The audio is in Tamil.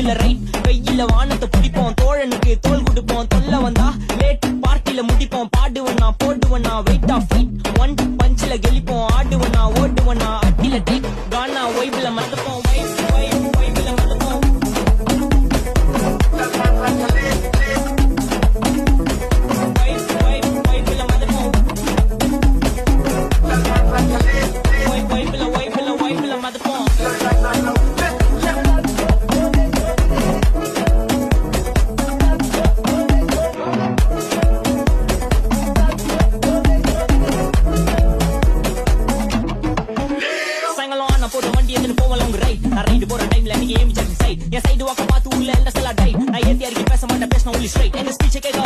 லெஃப்ட்ல ரைட் கையில வானத்தை பிடிப்போம் தோழனுக்கு தோல் கொடுப்போம் தொல்ல வந்தா லேட் பார்ட்டில முடிப்போம் பாடுவனா போடுவனா வெயிட் ஆஃப் ஃபைட் ஒன் பஞ்சில கெளிப்போம் ஆடுவனா ஓடுவனா அட்டில டேக் கானா வைப்ல மறந்துப்போம் வைப்ல மறந்துப்போம் போட்டு வண்டி எடுத்து போவல உங்க ரைட் நான் ரைடு போற டைம்ல நீங்க ஏமி ஜாக் சைட் என் சைடு வாக்க பார்த்து உள்ள எல்லாம் டை நான் ஏத்தி அறிக்கை பேச மாட்டேன் பேசணும் ஒன்லி ஸ்ட்ரைட் எங்க ஸ்பீச் கேட்க